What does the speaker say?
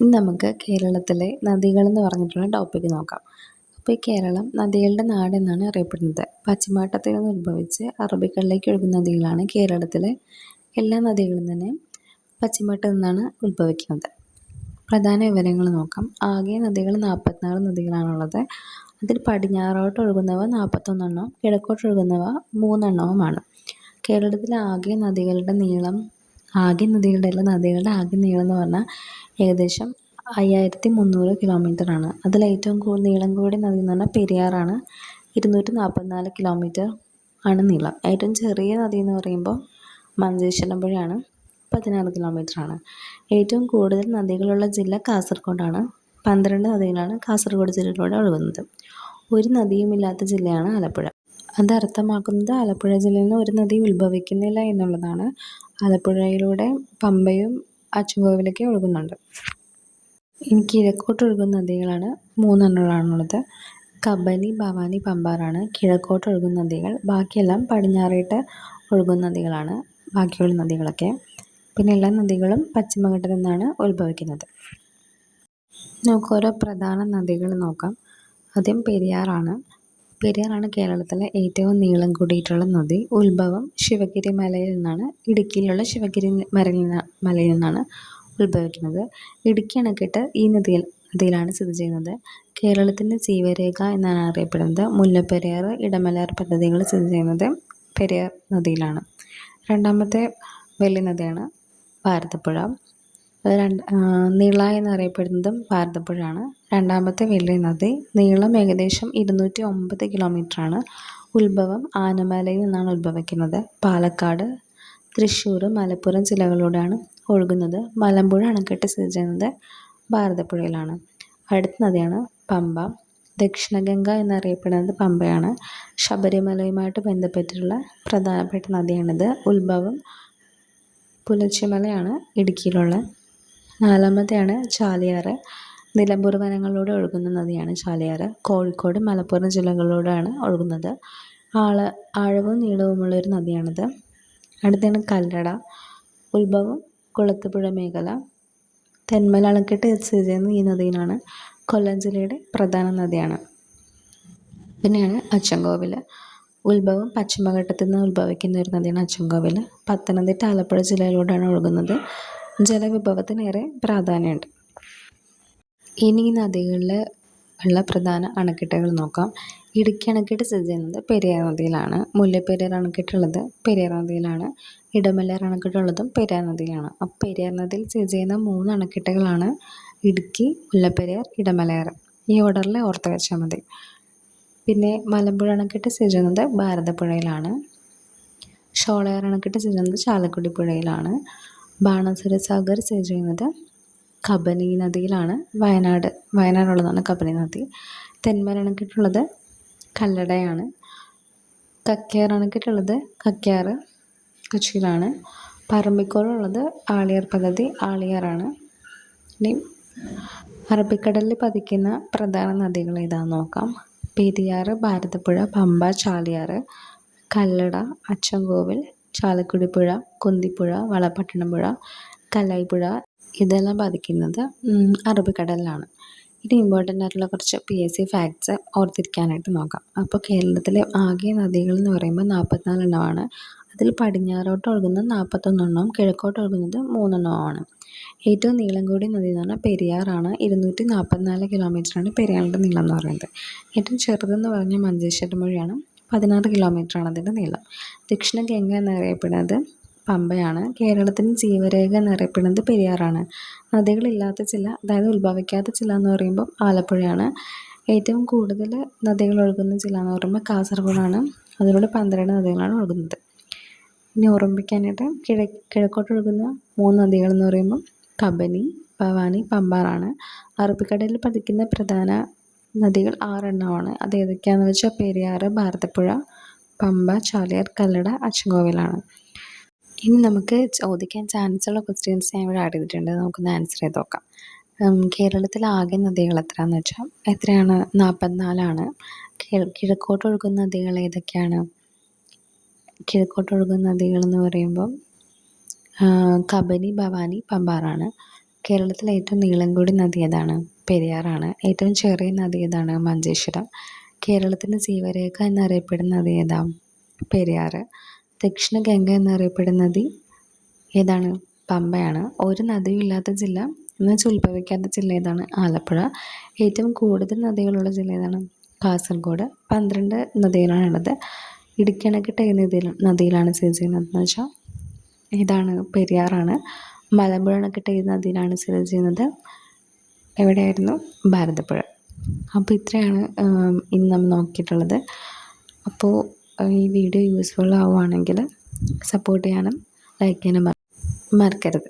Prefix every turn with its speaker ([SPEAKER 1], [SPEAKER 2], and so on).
[SPEAKER 1] ഇനി നമുക്ക് കേരളത്തിലെ നദികൾ എന്ന് പറഞ്ഞിട്ടുള്ള ടോപ്പിക്ക് നോക്കാം. അപ്പോൾ ഈ കേരളം നദികളുടെ നാട് എന്നാണ് അറിയപ്പെടുന്നത്. പശ്ചിമഘട്ടത്തിൽ നിന്ന് ഉത്ഭവിച്ച് അറബിക്കടലിലേക്ക് ഒഴുകുന്ന നദികളാണ് കേരളത്തിലെ എല്ലാ നദികളും തന്നെ പശ്ചിമഘട്ടത്തിൽ നിന്നാണ് ഉത്ഭവിക്കുന്നത്. പ്രധാന വിവരങ്ങൾ നോക്കാം. ആകെ നദികൾ 44 നദികളാണുള്ളത്. അതിൽ പടിഞ്ഞാറോട്ട് ഒഴുകുന്നവ 41 കിഴക്കോട്ട് ഒഴുകുന്നവ 3 എണ്ണവുമാണ്. കേരളത്തിലെ ആകെ നദികളുടെ ആകെ നീളം എന്ന് പറഞ്ഞാൽ ഏകദേശം 5300 കിലോമീറ്ററാണ്. അതിൽ ഏറ്റവും നീളം കൂടിയ നദി എന്ന് പറഞ്ഞാൽ പെരിയാറാണ്. 244 കിലോമീറ്റർ ആണ് നീളം. ഏറ്റവും ചെറിയ നദി എന്ന് പറയുമ്പോൾ മഞ്ചേശ്വരം പുഴയാണ്, 16 കിലോമീറ്ററാണ്. ഏറ്റവും കൂടുതൽ നദികളുള്ള ജില്ല കാസർഗോഡാണ്. 12 നദികളാണ് കാസർഗോഡ് ജില്ലയിലൂടെ ഒഴുകുന്നത്. ഒരു നദിയുമില്ലാത്ത ജില്ലയാണ് ആലപ്പുഴ. അത് അർത്ഥമാക്കുന്നത് ആലപ്പുഴ ജില്ലയിൽ നിന്ന് ഒരു നദി ഉത്ഭവിക്കുന്നില്ല എന്നുള്ളതാണ്. ആലപ്പുഴയിലൂടെ പമ്പയും അച്ചൻകോവിലൊക്കെ ഒഴുകുന്നുണ്ട്. ഇനി കിഴക്കോട്ട് ഒഴുകുന്ന നദികളാണ് 3 എണ്ണമാണുള്ളത്. കബനി, ഭവാനി, പമ്പാറാണ് കിഴക്കോട്ട് ഒഴുകുന്ന നദികൾ. ബാക്കിയെല്ലാം പടിഞ്ഞാറേട്ട് ഒഴുകുന്ന നദികളാണ് ബാക്കിയുള്ള നദികളൊക്കെ. പിന്നെ എല്ലാ നദികളും പശ്ചിമഘട്ടത്തിൽ നിന്നാണ് ഉത്ഭവിക്കുന്നത്. നമുക്ക് ഓരോ പ്രധാന നദികൾ നോക്കാം. ആദ്യം പെരിയാറാണ്. പെരിയാറാണ് കേരളത്തിലെ ഏറ്റവും നീളം കൂടിയിട്ടുള്ള നദി. ഉത്ഭവം ശിവഗിരി മലയിൽ നിന്നാണ്. ഇടുക്കിയിലുള്ള ശിവഗിരി മലയിൽ നിന്നാണ് ഉത്ഭവിക്കുന്നത്. ഇടുക്കി അണക്കെട്ട് ഈ നദിയിലാണ് സ്ഥിതി ചെയ്യുന്നത്. കേരളത്തിൻ്റെ ജീവരേഖ എന്നാണ് അറിയപ്പെടുന്നത്. മുല്ലപ്പെരിയാർ, ഇടമലയാർ പദ്ധതികൾ സ്ഥിതി ചെയ്യുന്നത് പെരിയാർ നദിയിലാണ്. രണ്ടാമത്തെ വലിയ നദിയാണ് ഭാരതപ്പുഴ. നീള എന്നറിയപ്പെടുന്നതും ഭാരതപ്പുഴയാണ്. രണ്ടാമത്തെ വലിയ നദി. നീളം ഏകദേശം 209 കിലോമീറ്ററാണ്. ഉത്ഭവം ആനമലയിൽ നിന്നാണ് ഉത്ഭവിക്കുന്നത്. പാലക്കാട്, തൃശ്ശൂർ, മലപ്പുറം ജില്ലകളിലൂടെയാണ് ഒഴുകുന്നത്. മലമ്പുഴ അണക്കെട്ട് സ്ഥിതി ചെയ്യുന്നത് ഭാരതപ്പുഴയിലാണ്. അടുത്ത നദിയാണ് പമ്പ. ദക്ഷിണഗംഗ എന്നറിയപ്പെടുന്നത് പമ്പയാണ്. ശബരിമലയുമായിട്ട് ബന്ധപ്പെട്ടിട്ടുള്ള പ്രധാനപ്പെട്ട നദിയാണിത്. ഉത്ഭവം പുലച്ചിമലയാണ് ഇടുക്കിയിലുള്ള. നാലാമത്തെയാണ് ചാലിയാർ. നിലമ്പൂർ വനങ്ങളിലൂടെ ഒഴുകുന്ന നദിയാണ് ചാലിയാർ. കോഴിക്കോട്, മലപ്പുറം ജില്ലകളിലൂടെയാണ് ഒഴുകുന്നത്. ആഴവും നീളവുമുള്ളൊരു നദിയാണിത്. അടുത്താണ് കല്ലട. ഉത്ഭവം കുളത്തൂപ്പുഴ മേഖല. തെന്മല അണക്കെട്ട് സ്ഥിതി ചെയ്യുന്നത് ഈ നദിയിലാണ്. കൊല്ലം ജില്ലയുടെ പ്രധാന നദിയാണ്. പിന്നെയാണ് അച്ചൻകോവിൽ. ഉത്ഭവം പശ്ചിമഘട്ടത്തിൽ നിന്ന് ഉത്ഭവിക്കുന്ന ഒരു നദിയാണ് അച്ചൻകോവിൽ. പത്തനംതിട്ട, ആലപ്പുഴ ജില്ലയിലൂടെയാണ് ഒഴുകുന്നത്. ജലവിഭവത്തിനേറെ പ്രാധാന്യമുണ്ട്. ഇനി ഈ നദികളിൽ ഉള്ള പ്രധാന അണക്കെട്ടുകൾ നോക്കാം. ഇടുക്കി അണക്കെട്ട് സ്ഥിതി ചെയ്യുന്നത് പെരിയാർ നദിയിലാണ്. മുല്ലപ്പെരിയാർ അണക്കെട്ടുള്ളത് പെരിയാർ നദിയിലാണ്. ഇടമലയാർ അണക്കെട്ടുള്ളതും പെരിയാർ നദിയിലാണ്. അപ്പോൾ പെരിയാർ നദിയിൽ സ്ഥിതി ചെയ്യുന്ന 3 അണക്കെട്ടുകളാണ് ഇടുക്കി, മുല്ലപ്പെരിയാർ, ഇടമലയാർ. ഈ ഓർഡറിൽ ഓർത്ത് വെച്ചാൽ മതി. പിന്നെ മലമ്പുഴ അണക്കെട്ട് സ്ഥിതി ചെയ്യുന്നത് ഭാരതപ്പുഴയിലാണ്. ഷോളയാർ അണക്കെട്ട് സ്ഥിതി ചെയ്യുന്നത് ചാലക്കുടി പുഴയിലാണ്. ബാണാസുര സാഗർ സ്ഥിതി ചെയ്യുന്നത് കബനി നദിയിലാണ്. വയനാടുള്ളതാണ് കബനി നദി. തെന്മല അണക്കെട്ടുള്ളത് കല്ലടയാണ്. കക്കയാർ അണക്കെട്ടുള്ളത് കക്കയാർ കൊച്ചിയിലാണ്. പറമ്പിക്കോടുള്ളത് ആളിയാർ പദ്ധതി ആളിയാറാണ്. ഇനി അറബിക്കടലിൽ പതിക്കുന്ന പ്രധാന നദികൾ ഏതാണെന്ന് നോക്കാം. പെരിയാർ, ഭാരതപ്പുഴ, പമ്പ, ചാലിയാർ, കല്ലട, അച്ചൻകോവിൽ, ചാലക്കുടി പുഴ, കുന്തിപ്പുഴ, വളപട്ടണം പുഴ, കല്ലായിപ്പുഴ ഇതെല്ലാം പതിക്കുന്നത് അറബിക്കടലിലാണ്. ഇനി ഇമ്പോർട്ടൻ്റ് ആയിട്ടുള്ള കുറച്ച് PSC ഫാക്ട്സ് ഓർത്തിരിക്കാനായിട്ട് നോക്കാം. അപ്പോൾ കേരളത്തിലെ ആകെ നദികൾ എന്ന് പറയുമ്പോൾ 44 എണ്ണമാണ്. അതിൽ പടിഞ്ഞാറോട്ട് ഒഴുകുന്നത് 41 എണ്ണവും കിഴക്കോട്ട് ഒഴുകുന്നത് 3 എണ്ണവുമാണ്. ഏറ്റവും നീളം കൂടിയ നദി എന്ന് പറഞ്ഞാൽ പെരിയാറാണ്. 244 കിലോമീറ്ററാണ് പെരിയാറിൻ്റെ നീളം എന്ന് പറയുന്നത്. ഏറ്റവും ചെറുതെന്ന് പറഞ്ഞാൽ മഞ്ചേശ്വരം പുഴയാണ്. 16 കിലോമീറ്ററാണ് അതിൻ്റെ നീളം. ദക്ഷിണ ഗംഗ എന്നറിയപ്പെടുന്നത് പമ്പയാണ്. കേരളത്തിന് ജീവരേഖ എന്നറിയപ്പെടുന്നത് പെരിയാറാണ്. നദികളില്ലാത്ത ജില്ല, അതായത് ഉത്ഭവിക്കാത്ത ജില്ല എന്ന് പറയുമ്പോൾ ആലപ്പുഴയാണ്. ഏറ്റവും കൂടുതൽ നദികൾ ഒഴുകുന്ന ജില്ല എന്ന് പറയുമ്പോൾ കാസർഗോഡാണ്. അതിലൂടെ 12 നദികളാണ് ഒഴുകുന്നത്. ഇനി ഓർമ്മിക്കാനായിട്ട് കിഴക്കോട്ട് ഒഴുകുന്ന 3 നദികൾ എന്ന് പറയുമ്പോൾ കബനി, ഭവാനി, പമ്പാറാണ്. അറബിക്കടലിൽ പതിക്കുന്ന പ്രധാന നദികൾ 6 എണ്ണമാണ്. അത് ഏതൊക്കെയാണെന്ന് വെച്ചാൽ പെരിയാർ, ഭാരതപ്പുഴ, പമ്പ, ചാലിയാർ, കല്ലട, അച്ചൻകോവിലാണ്. ഇനി നമുക്ക് ചോദിക്കാൻ ചാൻസുള്ള ക്വസ്റ്റ്യൻസ് ഞാൻ ഇവിടെ ആഡ് ചെയ്തിട്ടുണ്ട്. നമുക്കൊന്ന് ആൻസർ ചെയ്ത് നോക്കാം. കേരളത്തിലെ ആകെ നദികൾ എത്രയാണെന്ന് വെച്ചാൽ എത്രയാണ്? 44ആണ്. കിഴക്കോട്ട് ഒഴുകുന്ന നദികൾ ഏതൊക്കെയാണ്? കിഴക്കോട്ട് ഒഴുകുന്ന നദികൾ എന്ന് പറയുമ്പം കബനി, ഭവാനി, പമ്പാറാണ്. കേരളത്തിലെ ഏറ്റവും നീളം കൂടിയ നദി ഏതാണ്? പെരിയാറാണ്. ഏറ്റവും ചെറിയ നദി ഏതാണ്? മഞ്ചേശ്വരം. കേരളത്തിൻ്റെ ജീവരേഖ എന്നറിയപ്പെടുന്ന നദി ഏതാ? പെരിയാറ്. ദക്ഷിണ ഗംഗ എന്നറിയപ്പെടുന്ന നദി ഏതാണ്? പമ്പയാണ്. ഒരു നദിയും ഇല്ലാത്ത ജില്ല എന്നുവെച്ചാൽ ഉത്ഭവിക്കാത്ത ജില്ല ഏതാണ്? ആലപ്പുഴ. ഏറ്റവും കൂടുതൽ നദികളുള്ള ജില്ല ഏതാണ്? കാസർഗോഡ്. 12 നദികളാണുള്ളത്. ഇടുക്കി അണക്കെട്ട് ഏത് നദിയിലാണ് സ്ഥിതി ചെയ്യുന്നതെന്ന് വെച്ചാൽ ഇതാണ് പെരിയാറാണ്. മലമ്പുഴ അണക്കെട്ട് ഏത് നദിയിലാണ് സ്ഥിതി ചെയ്യുന്നത്? എവിടെയായിരുന്നു? ഭാരതപ്പുഴ. അപ്പോൾ ഇത്രയാണ് ഇന്ന് നമ്മൾ നോക്കിയിട്ടുള്ളത്. അപ്പോൾ ഈ വീഡിയോ യൂസ്ഫുൾ ആവുകയാണെങ്കിൽ സപ്പോർട്ട് ചെയ്യാനും ലൈക്ക് ചെയ്യാനും മറക്കരുത്.